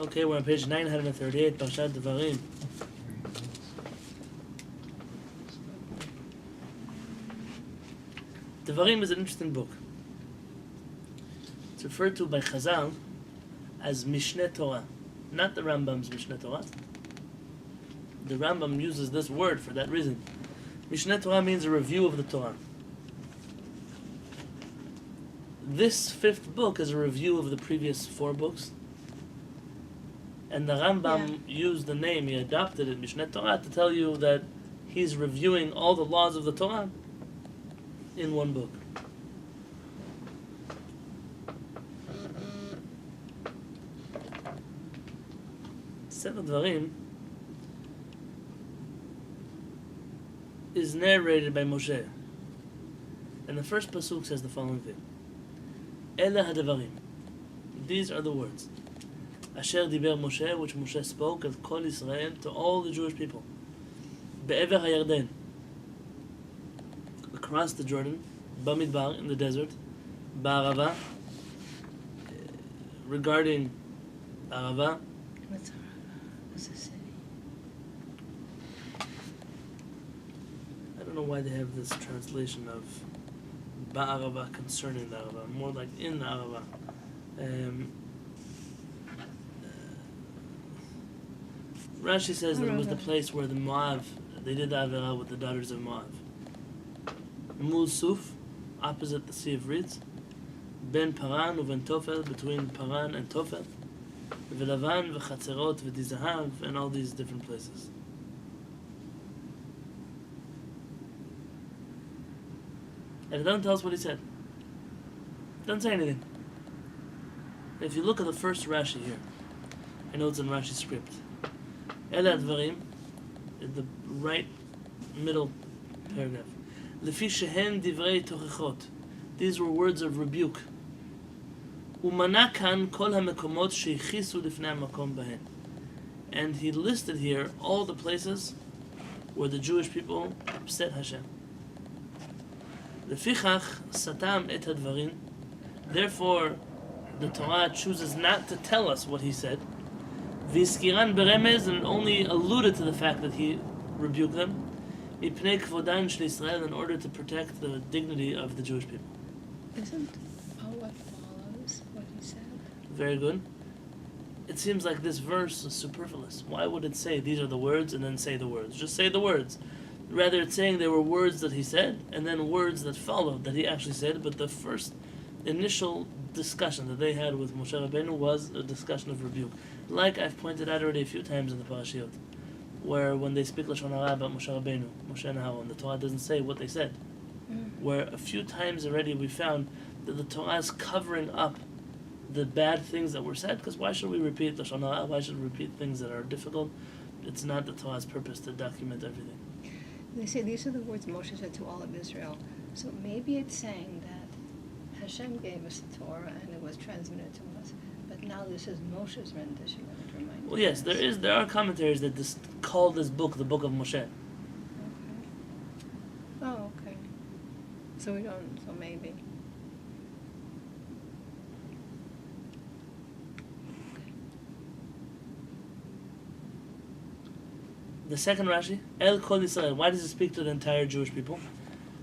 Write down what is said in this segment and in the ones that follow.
Okay, we're on page 938, Parashat Devarim. Devarim is an interesting book. It's referred to by Chazal as Mishneh Torah, not the Rambam's Mishneh Torah. The Rambam uses this word for that reason. Mishneh Torah means a review of the Torah. This fifth book is a review of the previous four books. And the Rambam used the name, he adopted it, Mishneh Torah, to tell you that he's reviewing all the laws of the Torah in one book. Sefer Devarim is narrated by Moshe. And the first pasuk says the following thing. Ela hadevarim. These are the words. Asher diber Moshe, which Moshe spoke of Kol Israel to all the Jewish people. Be'ever hayarden. Across the Jordan. Bamidbar, in the desert. Ba'arava. Regarding Arava. What's Arava? What's the city? I don't know why they have this translation of Ba'arava concerning the Arava. More like in the Arava. Rashi says that it was the place where the Moab, they did the Avera with the daughters of Moab. Mul Suf, opposite the Sea of Reeds. Ben Paran uven Tofel, between Paran and Tofel. Velavan, V'chatzerot, V'dizahav, and all these different places. And it doesn't tell us what he said. It doesn't say anything. If you look at the first Rashi here, I know it's in Rashi's script. Ela Devarim, in the right middle paragraph. Lefi shehen divrei tochechot. These were words of rebuke. Umana kan kol hamekomot shechisu lifnei makom bahen. And he listed here all the places where the Jewish people upset Hashem. Lefichach satam et hadvarim. Therefore, the Torah chooses not to tell us what he said. V'izkiran beremez, and only alluded to the fact that he rebuked them. Mipnei kvodan shel Israel, in order to protect the dignity of the Jewish people. Isn't all what follows what he said? Very good. It seems like this verse is superfluous. Why would it say these are the words and then say the words? Just say the words. Rather, it's saying there were words that he said and then words that followed that he actually said, but the first initial discussion that they had with Moshe Rabbeinu was a discussion of rebuke. Like I've pointed out already a few times in the Parashiot, where when they speak Lashon Hara about Moshe Rabbeinu, Moshe and Aaron, the Torah doesn't say what they said. Where a few times already we found that the Torah is covering up the bad things that were said, because why should we repeat Lashon Hara? Why should we repeat things that are difficult? It's not the Torah's purpose to document everything. They say these are the words Moshe said to all of Israel. So maybe it's saying that Hashem gave us the Torah and it was transmitted to us, but now this is Moshe's rendition of it. Reminded Well, yes, us. there are commentaries that call this book the Book of Moshe. Okay. Oh, okay. So we don't. So maybe. The second Rashi, El Kol Israel. Why does it speak to the entire Jewish people?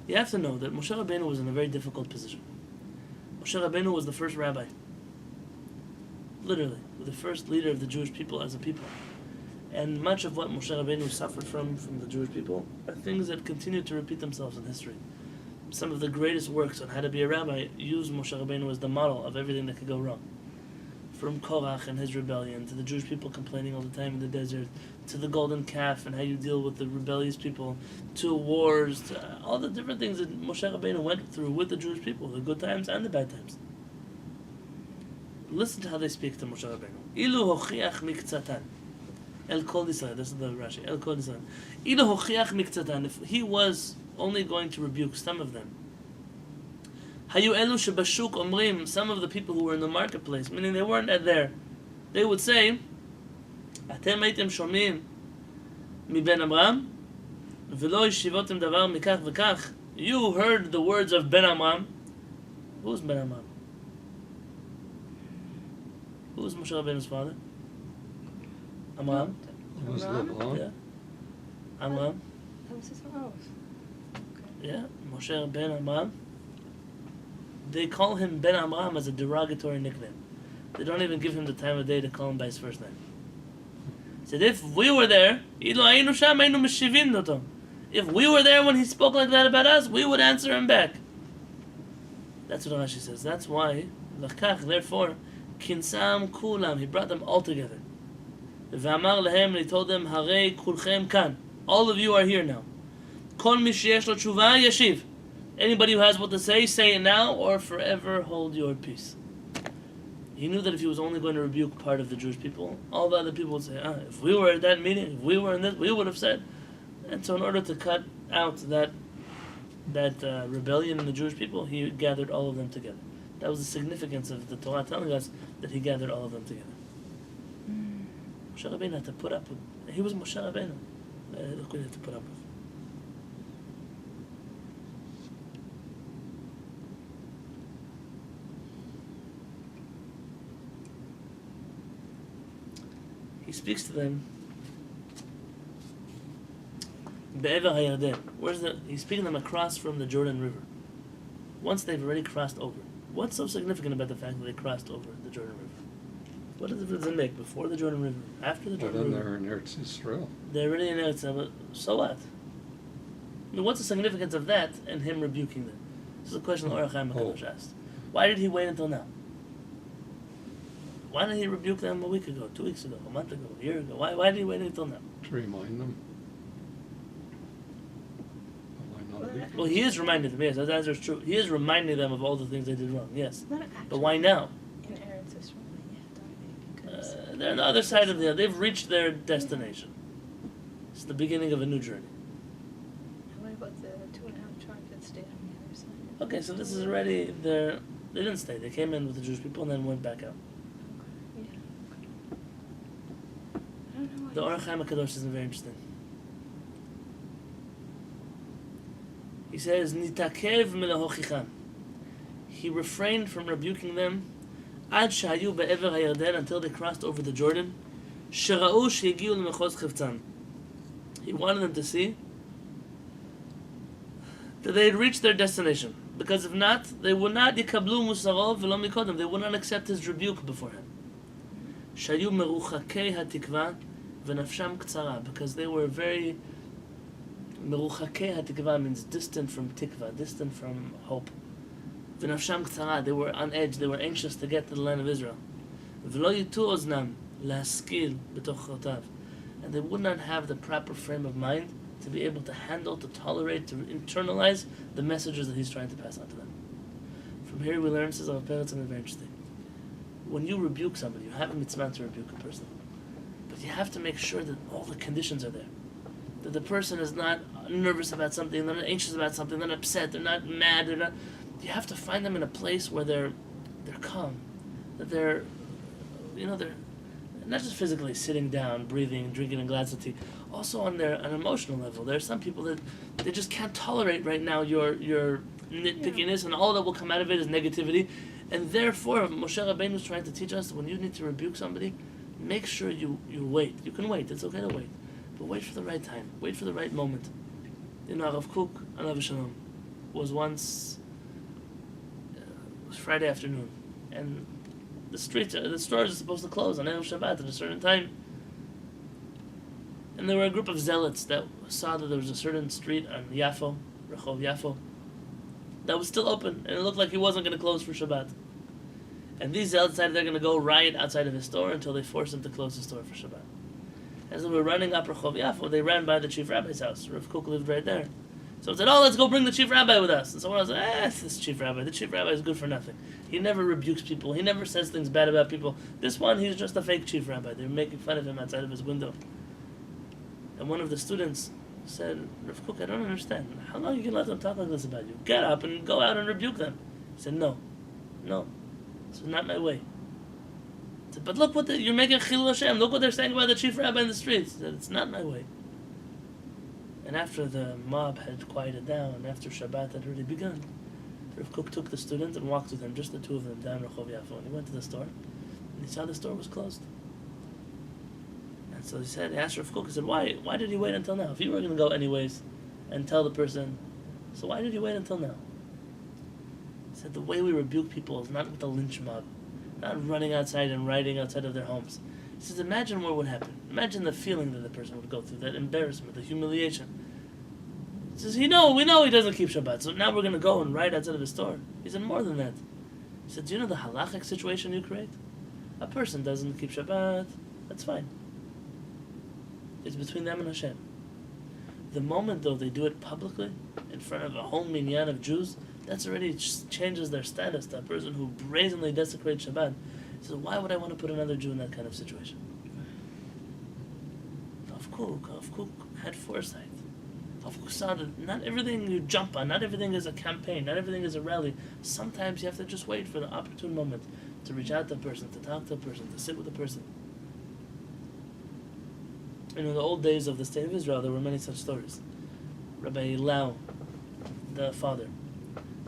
You have to know that Moshe Rabbeinu was in a very difficult position. Moshe Rabbeinu was the first rabbi. Literally, the first leader of the Jewish people as a people. And much of what Moshe Rabbeinu suffered from the Jewish people are things that continue to repeat themselves in history. Some of the greatest works on how to be a rabbi use Moshe Rabbeinu as the model of everything that could go wrong. From Korach and his rebellion, to the Jewish people complaining all the time in the desert, to the golden calf and how you deal with the rebellious people, to wars, to all the different things that Moshe Rabbeinu went through with the Jewish people, the good times and the bad times. Listen to how they speak to Moshe Rabbeinu. Ilu hochiach miktzatan. El Kol Yisrael. This is the Rashi. El Kol Yisrael. Ilu hochiach miktzatan. If he was only going to rebuke some of them. Hayu elu shebashuk omrim. Some of the people who were in the marketplace, meaning they weren't there, they would say, Atem הייתם שומעים מבן Amram, ולא ישיבותם דבר מכך וכך. You heard the words of Ben Amram. Who's Ben Amram? Who was Moshe Rabbeinu's father? Amram. It was Amram? Lebanon. Yeah. Amram. That was his house. Okay. Yeah. Moshe ben Amram. They call him Ben Amram as a derogatory nickname. They don't even give him the time of day to call him by his first name. He said, if we were there, if we were there when he spoke like that about us, we would answer him back. That's what Rashi says. That's why, therefore, kinsam kulam, he brought them all together. V'amar lehem, and he told them, Harei kulchem kan, all of you are here now. Kol mi sheyesh lo tshuva yashiv. Anybody who has what to say it now, or forever hold your peace. He knew that if he was only going to rebuke part of the Jewish people, all the other people would say, if we were at that meeting, if we were in this, we would have said. And so in order to cut out that rebellion in the Jewish people, he gathered all of them together. That was the significance of the Torah telling us that he gathered all of them together. Moshe Rabbeinu had to put up with, he was Moshe Rabbeinu. Look what he had to put up with. He speaks to them. Be'ever HaYarden. He's speaking to them across from the Jordan River. Once they've already crossed over. What's so significant about the fact that they crossed over the Jordan River? What difference does it make? Before the Jordan River? After the Well, Jordan then River? they're in Eretz Israel. They're already in Eretz Israel. So what? I mean, what's the significance of that and him rebuking them? This is a question that Or HaChaim HaKadosh asked. Why did he wait until now? Why didn't he rebuke them a week ago, 2 weeks ago, a month ago, a year ago? Why did he wait until now? To remind them. Why not be? Well, he is reminding them, yes, that answer is true. He is reminding them of all the things they did wrong, yes. Not actually But why now? in Eretz Israel yet, are they? Because They're on the other side of the hill. They've reached their destination. It's the beginning of a new journey. what about the 2.5 tribes that stayed on the other side? Okay, so this is already they didn't stay. They came in with the Jewish people and then went back out. Yeah. I don't know why. The Or HaChaim HaKadosh is very interesting. He says, Nitakev melahochicham. He refrained from rebuking them ad shayu be'ever HaYarden, until they crossed over the Jordan. Shera'u shehigiu lemechos cheftzam. He wanted them to see that they had reached their destination. Because if not, they would not yikablu musaro v'lo mikodem. They would not accept his rebuke before him. Shayu meruchakei hatikva v'nafsham ktsara. Because they were very... Meruchakei hatikva means distant from tikva, distant from hope. V'nafsham ktsara. They were on edge. They were anxious to get to the land of Israel. V'lo yitu oznam laskil b'toch chotav. And they would not have the proper frame of mind to be able to handle, to tolerate, to internalize the messages that he's trying to pass on to them. From here we learn, says our parents, something very interesting. When you rebuke somebody, you have a mitzvah to rebuke a person. But you have to make sure that all the conditions are there. That the person is not nervous about something, they're not anxious about something, they're not upset, they're not mad, they're not... You have to find them in a place where they're calm. That they're not just physically sitting down, breathing, drinking a glass of tea, also on an emotional level. There are some people that they just can't tolerate right now your nitpickiness, and all that will come out of it is negativity. And therefore, Moshe Rabbeinu is trying to teach us that when you need to rebuke somebody, make sure you wait. You can wait. It's okay to wait. But wait for the right time. Wait for the right moment. Rav Kook, Alav Shalom, was once... it was Friday afternoon, and the stores are supposed to close on Erev Shabbat at a certain time. And there were a group of zealots that saw that there was a certain street on Yafo, Rehov Yafo, that was still open, and it looked like he wasn't going to close for Shabbat. And these zealots decided they're going to go riot outside of his store until they forced him to close his store for Shabbat. As they were running up Rehov Yafo, they ran by the chief rabbi's house. Rav Kook lived right there. So I said, let's go bring the chief rabbi with us. And someone else said, this chief rabbi. The chief rabbi is good for nothing. He never rebukes people. He never says things bad about people. This one, he's just a fake chief rabbi. They were making fun of him outside of his window. And one of the students said, Rav Kook, I don't understand. How long you can let them talk like this about you? Get up and go out and rebuke them. He said, no. This is not my way. He said, but look you're making Chilul Hashem. Look what they're saying about the chief rabbi in the streets. He said, it's not my way. And after the mob had quieted down, and after Shabbat had already begun, Rav Kook took the student and walked with him, just the two of them, down Rehov Yafo. And he went to the store, and he saw the store was closed. Now, And so he asked Rav Kook, he said, why did he wait until now? If you were going to go anyways and tell the person, so why did he wait until now? He said, the way we rebuke people is not with a lynch mob, not running outside and writing outside of their homes. He says, imagine what would happen. Imagine the feeling that the person would go through, that embarrassment, the humiliation. He says, we know he doesn't keep Shabbat, so now we're going to go and write outside of his store. He said, more than that. He said, do you know the halachic situation you create? A person doesn't keep Shabbat, that's fine. It's between them and Hashem. The moment, though, they do it publicly, in front of a whole minyan of Jews, that's already changes their status to a person who brazenly desecrates Shabbat. He says, why would I want to put another Jew in that kind of situation? Rav Kook had foresight. Rav Kook saw that not everything you jump on, not everything is a campaign, not everything is a rally. Sometimes you have to just wait for the opportune moment to reach out to a person, to talk to a person, to sit with a person. And in the old days of the state of Israel, there were many such stories. Rabbi Lau, the father,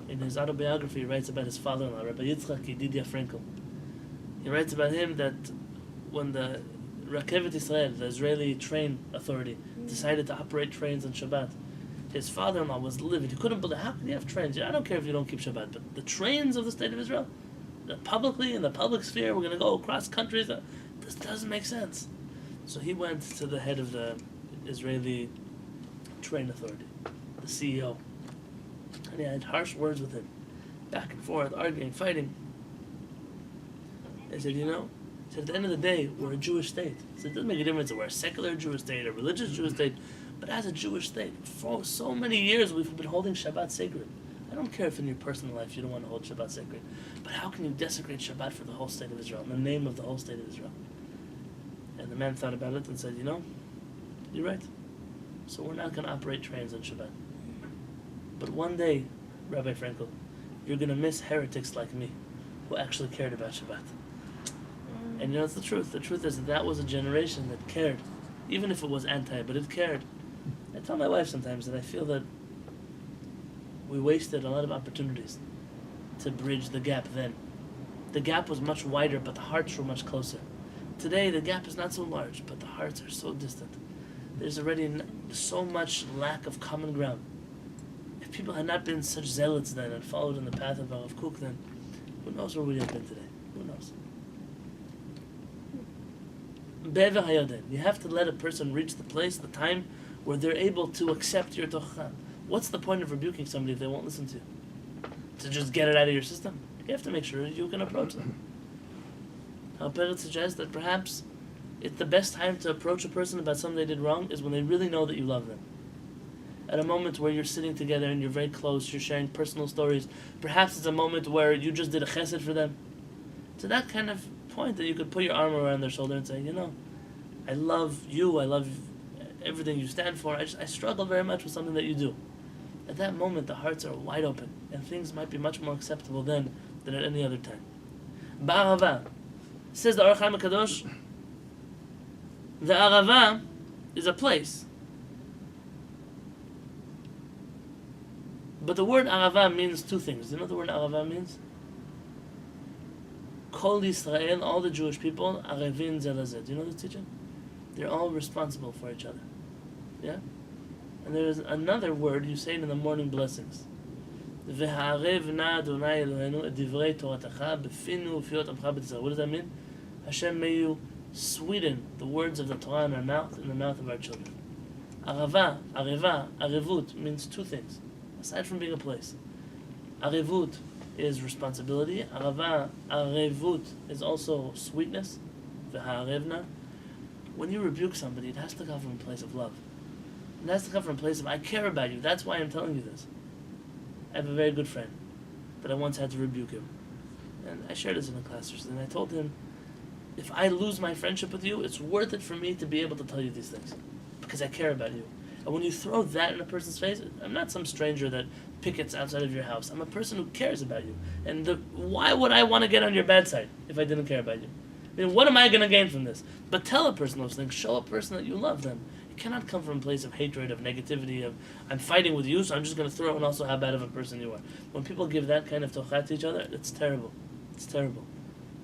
in his autobiography, he writes about his father-in-law, Rabbi Yitzchak Yedidia Frankel. He writes about him that when the Rakevet Israel, the Israeli train authority, decided to operate trains on Shabbat, his father-in-law was livid. He couldn't believe, how can you have trains? I don't care if you don't keep Shabbat, but the trains of the state of Israel, publicly, in the public sphere, we're going to go across countries. This doesn't make sense. So he went to the head of the Israeli train authority, the CEO, and he had harsh words with him, back and forth, arguing, fighting. He said, at the end of the day, we're a Jewish state. He said, it doesn't make a difference if we're a secular Jewish state, a religious Jewish state, but as a Jewish state, for so many years we've been holding Shabbat sacred. I don't care if in your personal life you don't want to hold Shabbat sacred, but how can you desecrate Shabbat for the whole state of Israel, in the name of the whole state of Israel? And the man thought about it and said, you're right. So we're not going to operate trains on Shabbat. But one day, Rabbi Frankel, you're going to miss heretics like me, who actually cared about Shabbat. And it's the truth. The truth is that was a generation that cared, even if it was anti, but it cared. I tell my wife sometimes that I feel that we wasted a lot of opportunities to bridge the gap then. The gap was much wider, but the hearts were much closer. Today, the gap is not so large, but the hearts are so distant. There's already so much lack of common ground. If people had not been such zealots then and followed in the path of Rav Kook then, who knows where we would have been today? Who knows? Be'ever hayoden. You have to let a person reach the place, the time, where they're able to accept your tochah. What's the point of rebuking somebody if they won't listen to you? To just get it out of your system? You have to make sure you can approach them. I'll better suggest that perhaps it's the best time to approach a person about something they did wrong is when they really know that you love them. At a moment where you're sitting together and you're very close, you're sharing personal stories, perhaps it's a moment where you just did a chesed for them. To that kind of point that you could put your arm around their shoulder and say, I love you, I love everything you stand for, I struggle very much with something that you do. At that moment, the hearts are wide open, and things might be much more acceptable then than at any other time. Ba'arava. Says the Orach Chaim HaKadosh, the Arava is a place. But the word Arava means two things. Do you know what the word Arava means? Kol Yisrael, all the Jewish people, Arevin Zelazeh. Do you know this teaching? They're all responsible for each other. Yeah? And there is another word, you say it in the morning blessings. V'ha'arev na Adonai Eloheinu et divrei Toratacha b'finu u'fiyot amcha b'tzar. What does that mean? Hashem, may you sweeten the words of the Torah in our mouth, in the mouth of our children. Arava, areva, arevut means two things, aside from being a place. Arevut is responsibility. Arava, arevut is also sweetness. V'ha'arevna. When you rebuke somebody, it has to come from a place of love. It has to come from a place of, I care about you. That's why I'm telling you this. I have a very good friend that I once had to rebuke him. And I shared this in the class and I told him, if I lose my friendship with you, it's worth it for me to be able to tell you these things. Because I care about you. And when you throw that in a person's face, I'm not some stranger that pickets outside of your house. I'm a person who cares about you. And why would I want to get on your bad side if I didn't care about you? I mean, what am I going to gain from this? But tell a person those things. Show a person that you love them. It cannot come from a place of hatred, of negativity, of I'm fighting with you, so I'm just going to throw in also how bad of a person you are. When people give that kind of tochah to each other, it's terrible. It's terrible.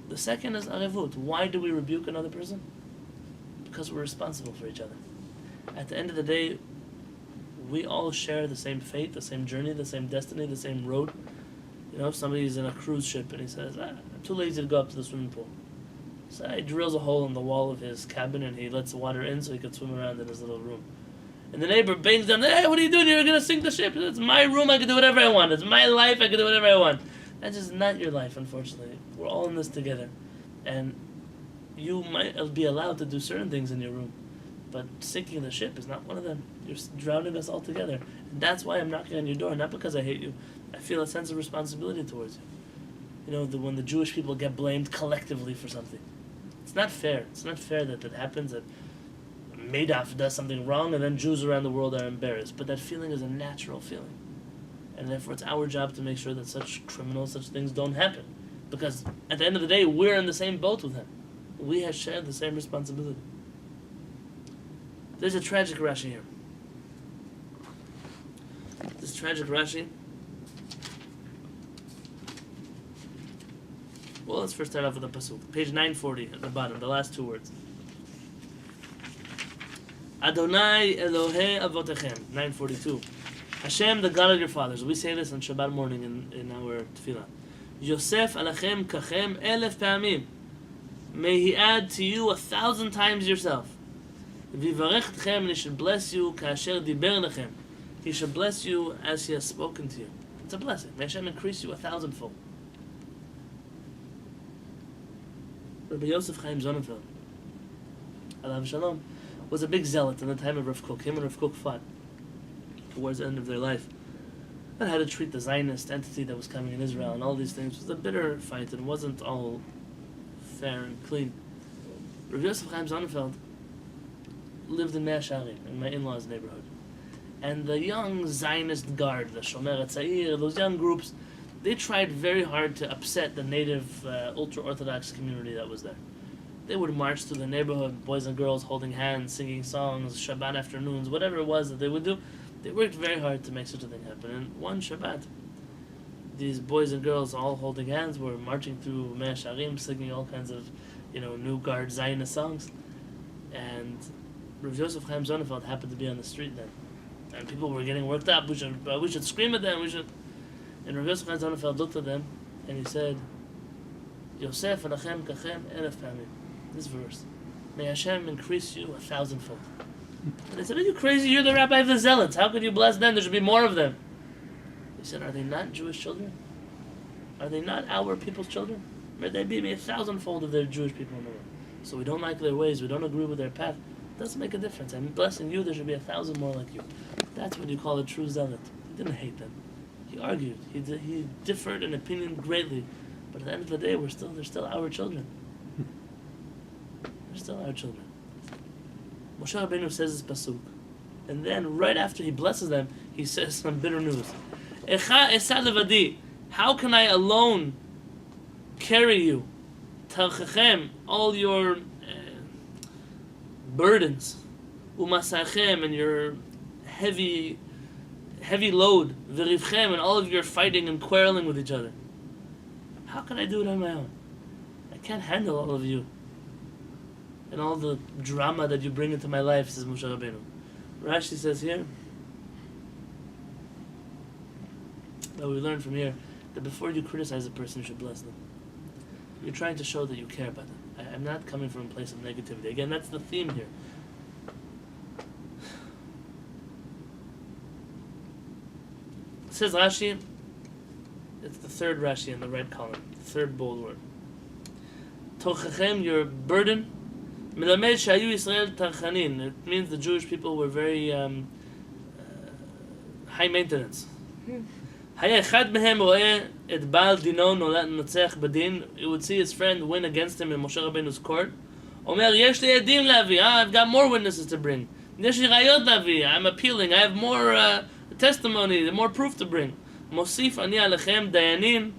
The second is arevut. Why do we rebuke another person? because we're responsible for each other. At the end of the day, we all share the same fate, the same journey, the same destiny, the same road. You know, if somebody's in a cruise ship and he says, I'm too lazy to go up to the swimming pool. So he drills a hole in the wall of his cabin and he lets the water in so he can swim around in his little room. And the neighbor bangs down, hey, what are you doing? You're going to sink the ship. It's my room. I can do whatever I want. It's my life. I can do whatever I want. That's just not your life, unfortunately. We're all in this together. And you might be allowed to do certain things in your room. But sinking the ship is not one of them. You're drowning us all together. And that's why I'm knocking on your door, not because I hate you. I feel a sense of responsibility towards you. You know, when the Jewish people get blamed collectively for something. It's not fair. It's not fair that happens, that Madoff does something wrong and then Jews around the world are embarrassed. But that feeling is a natural feeling. And therefore it's our job to make sure that such criminals, such things don't happen. Because at the end of the day, we're in the same boat with him. We have shared the same responsibility. There's a tragic Rashi here. This tragic Rashi. Well, let's first start off with the pasuk. Page 940 at the bottom, the last two words. Adonai Elohei Avotechem, 942. Hashem, the God of your fathers. We say this on Shabbat morning in our tefillah. Yosef alachem kachem 1,000 pa'amim. May He add to you 1,000 times yourself. V'yivarech etchem, and He should bless you ka'asher diber lechem. He should bless you as He has spoken to you. It's a blessing. May Hashem increase you 1,000-fold. Rabbi Yosef Chaim Sonnenfeld, alav shalom, was a big zealot in the time of Rav Kook. Him and Rav Kook fought towards the end of their life on how to treat the Zionist entity that was coming in Israel and all these things. It was a bitter fight and wasn't all fair and clean. Rabbi Yosef Chaim Sonnenfeld lived in Mea Shearim, in my in-laws' neighborhood. And the young Zionist guard, the Shomer HaTzair, those young groups, they tried very hard to upset the native ultra-Orthodox community that was there. They would march through the neighborhood, boys and girls holding hands, singing songs, Shabbat afternoons, whatever it was that they would do. They worked very hard to make such a thing happen. And one Shabbat, these boys and girls all holding hands were marching through Mea Shearim, singing all kinds of, New Guard Zionist songs. And Rav Yosef Chaim Sonnenfeld happened to be on the street then. And people were getting worked up. We should scream at them. And Rav Yosef Chaim Sonnenfeld looked at them and he said, Yosef alachem kachem 1,000 pa'amim. This verse. May Hashem increase you 1,000-fold. And they said, are you crazy? You're the rabbi of the zealots. How could you bless them? There should be more of them. He said, are they not Jewish children? Are they not our people's children? May they be 1,000-fold of their Jewish people in the world. So we don't like their ways. We don't agree with their path. It doesn't make a difference. I'm blessing you. There should be 1,000 more like you. That's what you call a true zealot. He didn't hate them. He argued. He differed in opinion greatly. But at the end of the day, they're still our children. They're still our children. Moshe Rabbeinu says this pasuk, and then right after he blesses them, he says some bitter news. Echa esa levadi, how can I alone carry you? Talchechem, all your burdens, umasachem, and your heavy load, v'rivchem, and all of your fighting and quarreling with each other. How can I do it on my own? I can't handle all of you. And all the drama that you bring into my life, says Moshe Rabbeinu. Rashi says here, that we learn from here, that before you criticize a person, you should bless them. You're trying to show that you care about them. I'm not coming from a place of negativity. Again, that's the theme here. It says Rashi, it's the third Rashi in the right column, the third bold word. Tochachem, your burden, Melamed shayu Yisrael tarchanin. It means the Jewish people were very high maintenance. You would see his friend win against him in Moshe Rabbeinu's court. I've got more witnesses to bring. I'm appealing. I have more testimony, more proof to bring. Mosif ani alechem dayanin.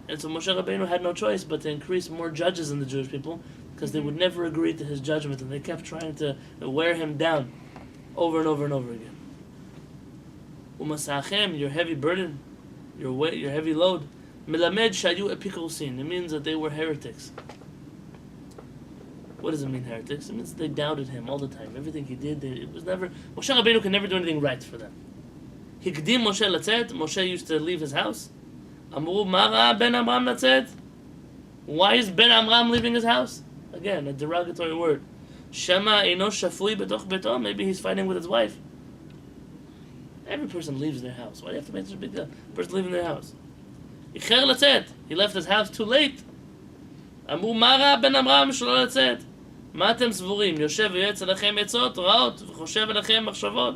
And so Moshe Rabbeinu had no choice but to increase more judges in the Jewish people, because they would never agree to his judgment, and they kept trying to wear him down over and over and over again. Umasachem, your heavy burden, your weight, your heavy load. Melamed shayu epikusin. It means that they were heretics. What does it mean, heretics? It means they doubted him all the time. Everything he did, it was never... Moshe Rabbeinu could never do anything right for them. Hikdim Moshe latzet. Moshe used to leave his house. Amru mara ben Amram latzet. Why is Ben Amram leaving his house? Again, a derogatory word. Shema eino shafui betoch beto. Maybe he's fighting with his wife. Every person leaves their house. Why do you have to make such a big deal? Person leaving their house. Icher latzet. He left his house too late. אמרו מה רע בן אברהם שלא לצאת? מה אתם סבורים? יושב ויועץ עליכם עצות רעות וחושב עליכם מחשבות.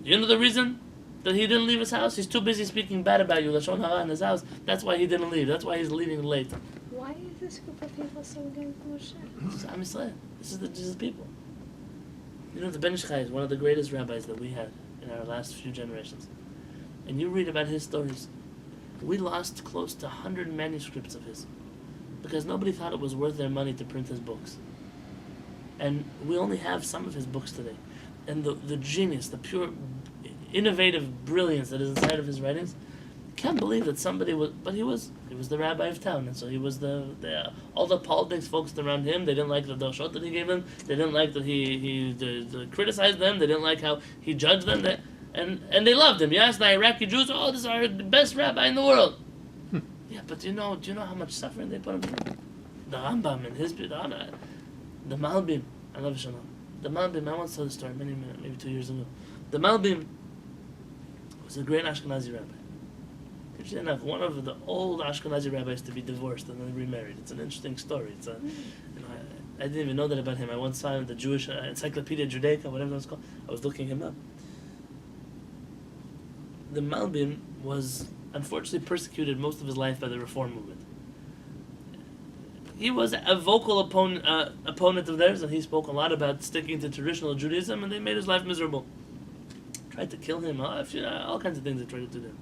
You know the reason that he didn't leave his house? He's too busy speaking bad about you, Lashon Hara in his house. That's why he didn't leave. That's why he's leaving late. Why is this group of people so against Moshe? This is Am Yisrael. This is the people. You know, the Ben Ish Chai is one of the greatest rabbis that we had in our last few generations. And you read about his stories. We lost close to 100 manuscripts of his, because nobody thought it was worth their money to print his books. And we only have some of his books today. And the genius, the pure, innovative brilliance that is inside of his writings, can't believe that somebody was, but he was the rabbi of town, and so he was all the politics focused around him. They didn't like the doshot that he gave them. They didn't like that he criticized them. They didn't like how he judged them. And they loved him. You ask the Iraqi Jews, oh, this is our best rabbi in the world. Yeah, but do you know how much suffering they put him through? The Rambam and his the Malbim, I love Shalom. The Malbim, I once told the story maybe 2 years ago. The Malbim was a great Ashkenazi rabbi. Interesting enough, one of the old Ashkenazi rabbis to be divorced and then remarried. It's an interesting story. I didn't even know that about him. I once saw him in the Jewish Encyclopedia Judaica, whatever it was called. I was looking him up. The Malbim was unfortunately persecuted most of his life by the Reform movement. He was a vocal opponent of theirs, and he spoke a lot about sticking to traditional Judaism, and they made his life miserable. Tried to kill him, all kinds of things they tried to do to him.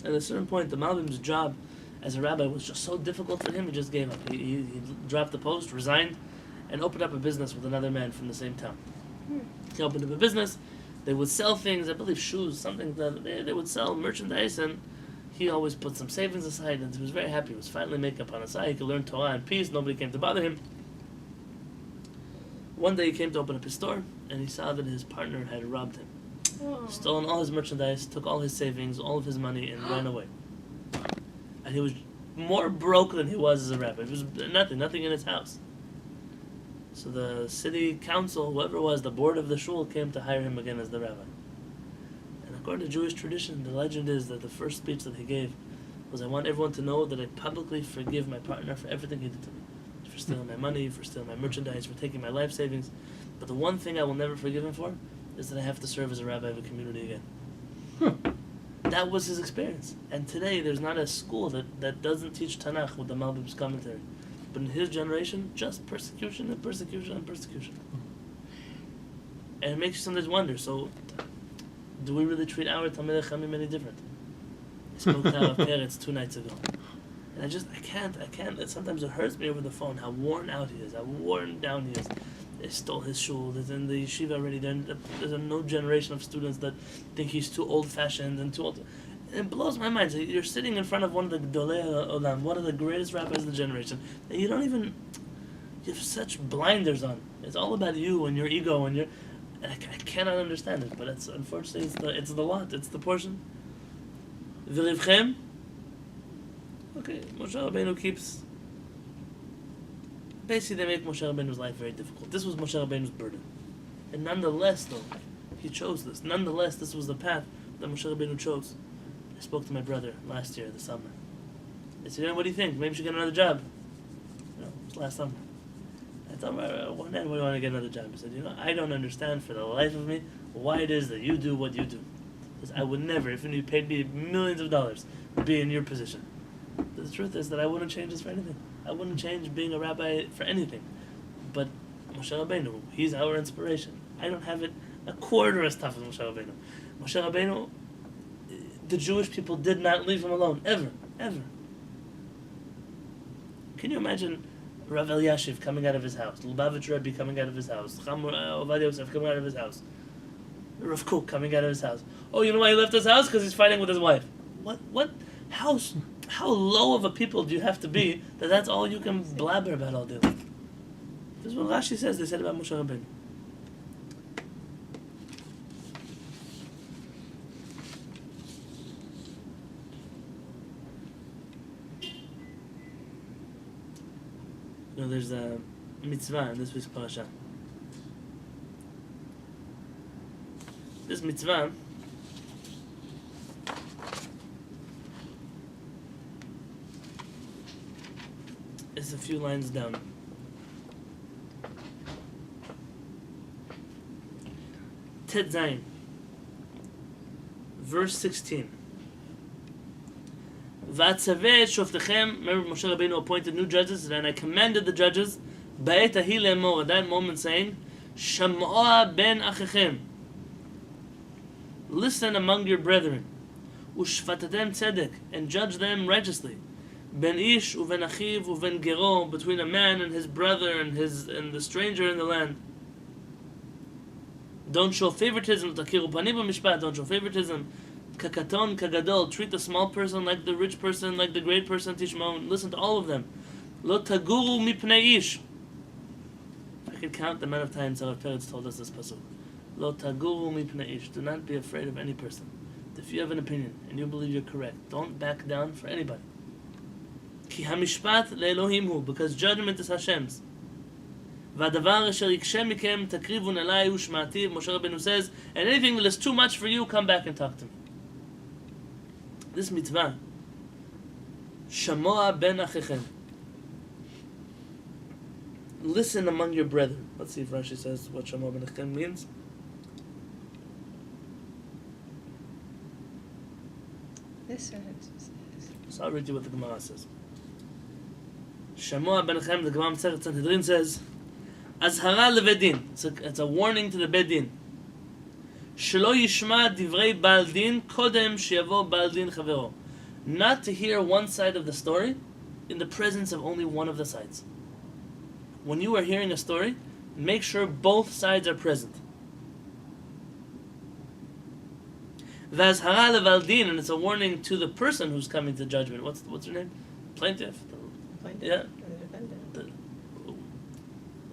At a certain point, the Malbim's job as a rabbi was just so difficult for him, he just gave up. He dropped the post, resigned, and opened up a business with another man from the same town. He opened up a business. They would sell things, I believe shoes, something that they would sell merchandise, and he always put some savings aside, and he was very happy. He was finally making up on his side. He could learn Torah in peace. Nobody came to bother him. One day he came to open up his store, and he saw that his partner had robbed him. Stolen all his merchandise, took all his savings, all of his money, and ran away. And he was more broke than he was as a rabbi. It was nothing in his house. So the city council, whoever it was, the board of the shul, came to hire him again as the rabbi. And according to Jewish tradition, the legend is that the first speech that he gave was, I want everyone to know that I publicly forgive my partner for everything he did to me. For stealing my money, for stealing my merchandise, for taking my life savings. But the one thing I will never forgive him for is that I have to serve as a rabbi of a community again. That was his experience. And today there's not a school that doesn't teach Tanakh with the Malbim's commentary. But in his generation, just persecution and persecution and persecution. And it makes you sometimes wonder, so do we really treat our Talmidei Chachamim any different? I spoke to our parents 2 nights ago. And I can't. Sometimes it hurts me over the phone how worn out he is, how worn down he is. They stole his shul. There's in the yeshiva already. There's a new generation of students that think he's too old-fashioned and too old. And it blows my mind. So you're sitting in front of one of the Gedolei Olam, one of the greatest rabbis of the generation, and you have such blinders on. It's all about you and your ego and I cannot understand it, but unfortunately it's the lot, it's the portion. V'rivchem. Okay, Moshe Rabbeinu keeps. Basically, they make Moshe Rabbeinu's life very difficult. This was Moshe Rabbeinu's burden, and nonetheless, though, he chose this. Nonetheless, this was the path that Moshe Rabbeinu chose. I spoke to my brother last year, the summer. I said, what do you think? Maybe you should get another job. It was last summer. I told him, why do you want to get another job? He said, I don't understand for the life of me why it is that you do what you do. Because I would never, if you paid me millions of dollars, be in your position. But the truth is that I wouldn't change this for anything. I wouldn't change being a rabbi for anything. But Moshe Rabbeinu, he's our inspiration. I don't have it a quarter as tough as Moshe Rabbeinu. Moshe Rabbeinu, the Jewish people did not leave him alone, ever. Can you imagine Rav Eliashiv coming out of his house, Lubavitch Rebbe coming out of his house, Ovadia Yosef coming out of his house, Rav Kook coming out of his house? Oh, you know why he left his house? Because he's fighting with his wife. What? How low of a people do you have to be that that's all you can blabber about all day long? This is what Rashi says they said about Moshe Rabbeinu. You know, there's a mitzvah in this week's parasha. This mitzvah is a few lines down. Tet Zayin, verse 16. V'atzaveh et shoftechem. Remember, Moshe Rabbeinu appointed new judges, and I commanded the judges, ba'et ahi le'emor, at that moment saying, Shamoa ben achechem. Listen among your brethren. Ushfatatem tzedek, and judge them righteously. Ben ish uven achiv uven gero, between a man and his brother and the stranger in the land. Don't show favoritism. Takiru panim b'mishpat. Don't show favoritism. Kakaton kagadol. Treat the small person like the rich person, like the great person. Tishmon. Listen to all of them. Lo taguru mipnei ish. I can count the amount of times our parents told us this pasuk. Lo taguru mipnei ish. Do not be afraid of any person. If you have an opinion and you believe you're correct, don't back down for anybody. Ki hamishpat leElohim hu, because judgment is Hashem's. V'adavar asher yikshe mikem takrivun elai ushmati. Moshe Rabbeinu says, and anything that is too much for you, come back and talk to me. This mitzvah, Shamoa ben achechem. Listen among your brethren. Let's see if Rashi says what Shamoa ben achechem means. Listen. So I'll read you what the Gemara says. Shamoa ben achechem, the Gemara Masechet Sanhedrin says, Azhara levedin. It's a warning to the bedin. Shelo yishma divrei bal din kodem sheyavo bal din chavero. Not to hear one side of the story in the presence of only one of the sides. When you are hearing a story, make sure both sides are present. V'azhara leval din, and it's a warning to the person who's coming to judgment. What's her name? Plaintiff. Yeah.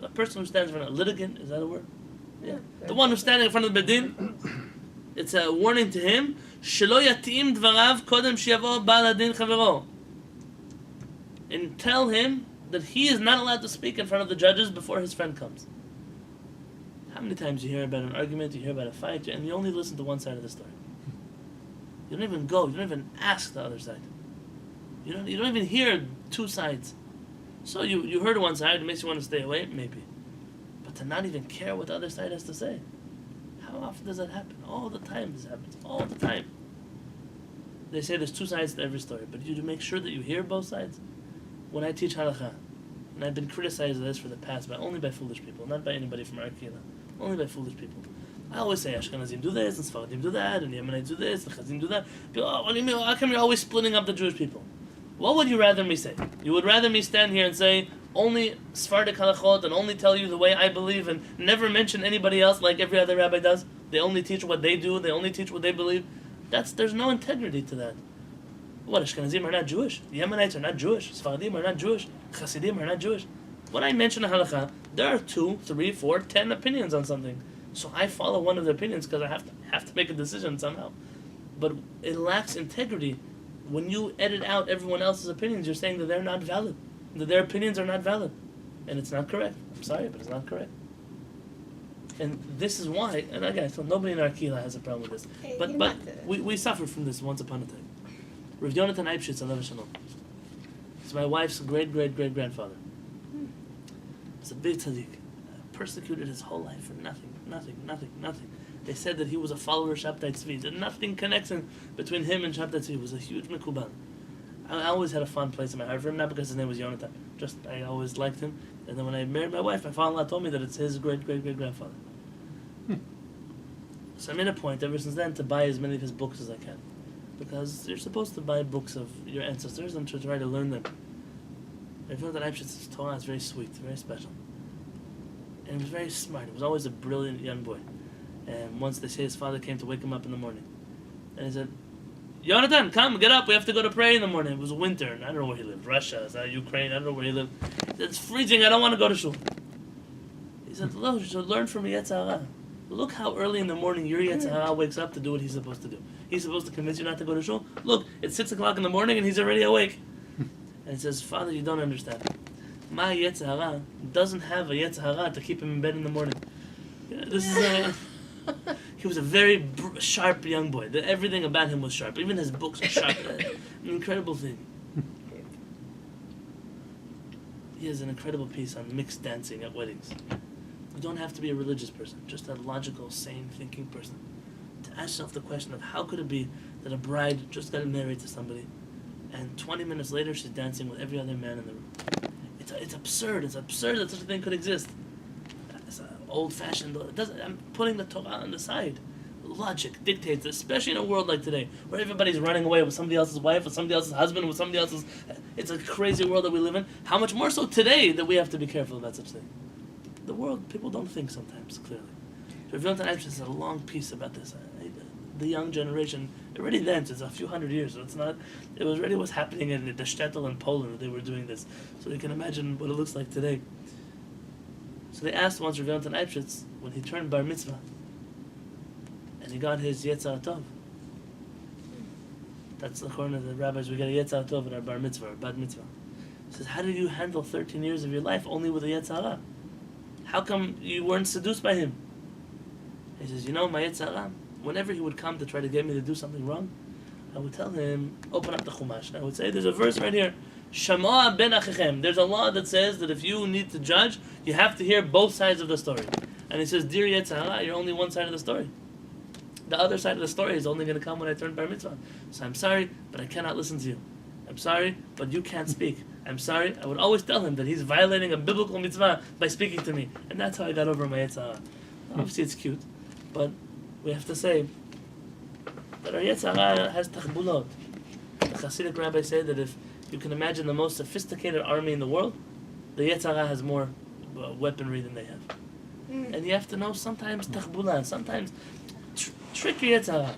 A person who stands in front of a litigant, is that a word? Yeah. The one who's standing in front of the bedin, it's a warning to him. Shelo yatim dvarav kodem sheyavo bal hadin chavero. And tell him that he is not allowed to speak in front of the judges before his friend comes. How many times you hear about an argument, you hear about a fight, and you only listen to one side of the story? You don't even go, you don't even ask the other side. You don't even hear two sides. So you heard one side, it makes you want to stay away, maybe. But to not even care what the other side has to say. How often does that happen? All the time this happens. All the time. They say there's two sides to every story, but you do make sure that you hear both sides. When I teach halakha, and I've been criticized of this for the past, but only by foolish people, not by anybody from our Kehillat. Only by foolish people. I always say Ashkenazim do this, and Sfaradim do that, and Yemenites do this, and Chazim do that. People, what do you mean? How come you're always splitting up the Jewish people? What would you rather me say? You would rather me stand here and say only Sephardic halachot and only tell you the way I believe and never mention anybody else like every other rabbi does? They only teach what they do, they only teach what they believe. There's no integrity to that. What, Ashkenazim are not Jewish? The Yemenites are not Jewish? Sfaradim are not Jewish? Chassidim are not Jewish? When I mention a halakha, there are 2, 3, 4, 10 opinions on something. So I follow one of the opinions because I have to make a decision somehow. But it lacks integrity. When you edit out everyone else's opinions, you're saying that they're not valid, that their opinions are not valid, and it's not correct. I'm sorry, but it's not correct. And this is why, and again, so nobody in our Kehillat has a problem with this, but we suffered from this once upon a time. Rabbi Yonatan Halevy, alav shalom. It's my wife's great grandfather. He's a big tzaddik, persecuted his whole life for nothing. They said that he was a follower of Shabtai Tzvi. That nothing connects him between him and Shabtai Tzvi. He was a huge mikubal. I always had a fond place in my heart for him, not because his name was Yonatan. Just, I always liked him. And then when I married my wife, my father-in-law told me that it's his great-grandfather. So I made a point ever since then to buy as many of his books as I can. Because you're supposed to buy books of your ancestors and to try to learn them. I feel that Eibshitz's Torah is very sweet, very special. And he was very smart. He was always a brilliant young boy. And once they say his father came to wake him up in the morning. And he said, Yonatan, come, get up, we have to go to pray in the morning. It was winter, and I don't know where he lived. Russia, is that Ukraine? I don't know where he lived. It's freezing, I don't want to go to shul. He said, look, you should learn from the Yetzer Hara. Look how early in the morning your Yetzer Hara wakes up to do what he's supposed to do. He's supposed to convince you not to go to shul. Look, it's 6 o'clock in the morning and he's already awake. And he says, Father, you don't understand. My Yetzer Hara doesn't have a Yetzer Hara to keep him in bed in the morning. This is he was a very sharp young boy. Everything about him was sharp. Even his books are sharp. An incredible thing. He has an incredible piece on mixed dancing at weddings. You don't have to be a religious person, just a logical, sane, thinking person. To ask yourself the question of how could it be that a bride just got married to somebody and 20 minutes later she's dancing with every other man in the room. It's absurd. It's absurd that such a thing could exist. It's old-fashioned. I'm putting the Torah on the side. Logic dictates, especially in a world like today, where everybody's running away with somebody else's wife, with somebody else's husband, with somebody else's... It's a crazy world that we live in. How much more so today that we have to be careful about such thing. The world, people don't think sometimes, clearly. Rabbi Yonatan Halevy has a long piece about this. The young generation, already then, it's a few hundred years, so it's not... It was already what's happening in the shtetl in Poland, they were doing this. So you can imagine what it looks like today. So they asked once Rabbi Yonatan Halevy, when he turned bar mitzvah, and he got his Yetzer Tov. That's according to the rabbis, we get a Yetzer Tov in our bar mitzvah, or bad mitzvah. He says, how did you handle 13 years of your life only with a Yetzer Hara? How come you weren't seduced by him? He says, my Yetzer Hara, whenever he would come to try to get me to do something wrong, I would tell him, open up the Chumash. And I would say, there's a verse right here, Shama ben achichem. There's a law that says that if you need to judge, you have to hear both sides of the story. And he says, dear Yetzer Hara, you're only one side of the story. The other side of the story is only going to come when I turn bar mitzvah. So I'm sorry, but I cannot listen to you. I'm sorry, but you can't speak. I'm sorry. I would always tell him that he's violating a biblical mitzvah by speaking to me. And that's how I got over my Yetzer Hara. Obviously it's cute, but we have to say that our Yetzer Hara has tachbulot. The Hasidic rabbis say that if you can imagine the most sophisticated army in the world, the Yetzer Hara has more weaponry than they have. And you have to know sometimes tachbula, sometimes trick your Yetzer Hara.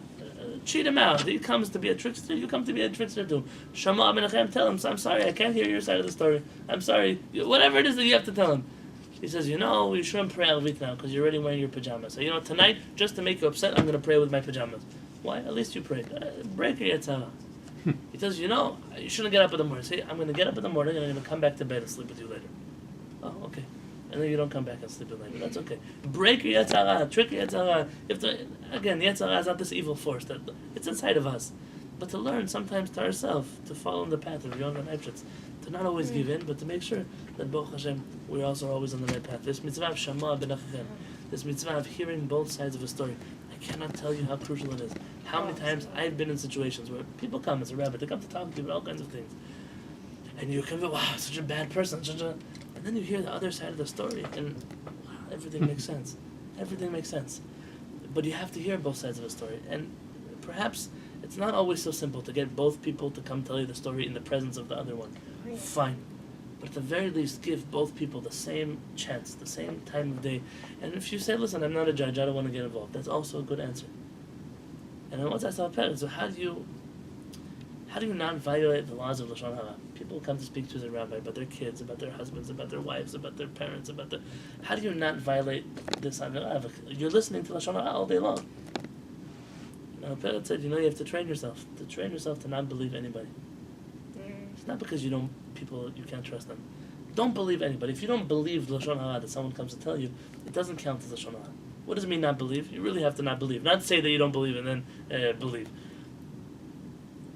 Cheat him out. He comes to be a trickster, you come to be a trickster too. Shama ben Achem, tell him, I'm sorry, I can't hear your side of the story. I'm sorry. Whatever it is that you have to tell him. He says, you shouldn't pray Alvit now because you're already wearing your pajamas. So, tonight, just to make you upset, I'm going to pray with my pajamas. Why? At least you prayed. Break your Yetzer Hara. He tells you shouldn't get up in the morning. Say, I'm going to get up in the morning and I'm going to come back to bed and sleep with you later. Oh, okay. And then you don't come back and sleep with later. That's okay. Break your Yetzer Hara, trick your Yetzer Hara. Again, the Yetzer Hara is not this evil force. It's inside of us. But to learn sometimes to ourselves, to follow in the path of Yonatan Halevy, to not always give in, but to make sure that Baruch Hashem, we're also always on the right path. This mitzvah of Shama ben Achichem, this mitzvah of hearing both sides of a story. I cannot tell you how crucial it is. How many times I've been in situations where people come as a rabbi, they come to talk to you about all kinds of things. And you come, wow, such a bad person, and then you hear the other side of the story, and wow, everything makes sense. Everything makes sense. But you have to hear both sides of a story. And perhaps it's not always so simple to get both people to come tell you the story in the presence of the other one. Right. Fine. But at the very least, give both people the same chance, the same time of day. And if you say, listen, I'm not a judge, I don't want to get involved, that's also a good answer. And then once I saw parents, so how do you not violate the laws of Lashon Hara? People come to speak to the rabbi about their kids, about their husbands, about their wives, about their parents, how do you not violate this Avera? You're listening to Lashon Hara all day long. Parent said, you have to train yourself to not believe anybody. It's not because you can't trust them. Don't believe anybody. If you don't believe Lashon Hara that someone comes to tell you, it doesn't count as Lashon Hara. What does it mean not believe? You really have to not believe. Not say that you don't believe and then believe.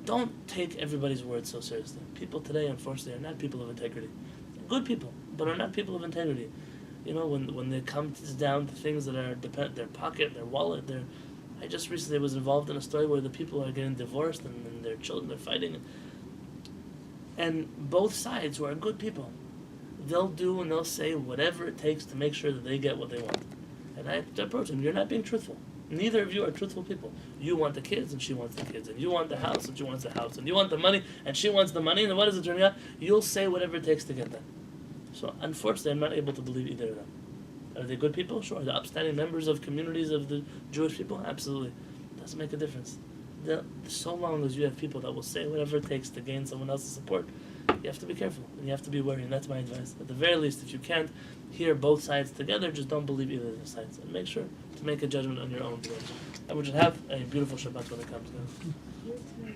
Don't take everybody's word so seriously. People today, unfortunately, are not people of integrity. Good people, but are not people of integrity. When they come down to things that are their pocket, their wallet, I just recently was involved in a story where the people are getting divorced and their children are fighting. And both sides, who are good people, they'll do and they'll say whatever it takes to make sure that they get what they want. And I approach them, you're not being truthful. Neither of you are truthful people. You want the kids and she wants the kids. And you want the house and she wants the house. And you want the money and she wants the money. And what is it turning out? You'll say whatever it takes to get that. So unfortunately, I'm not able to believe either of them. Are they good people? Sure. Are they upstanding members of communities of the Jewish people? Absolutely. Doesn't make a difference. So long as you have people that will say whatever it takes to gain someone else's support, you have to be careful and you have to be wary, and that's my advice. At the very least, if you can't hear both sides together, just don't believe either of the sides and make sure to make a judgment on your own. And we should have a beautiful Shabbat when it comes, guys.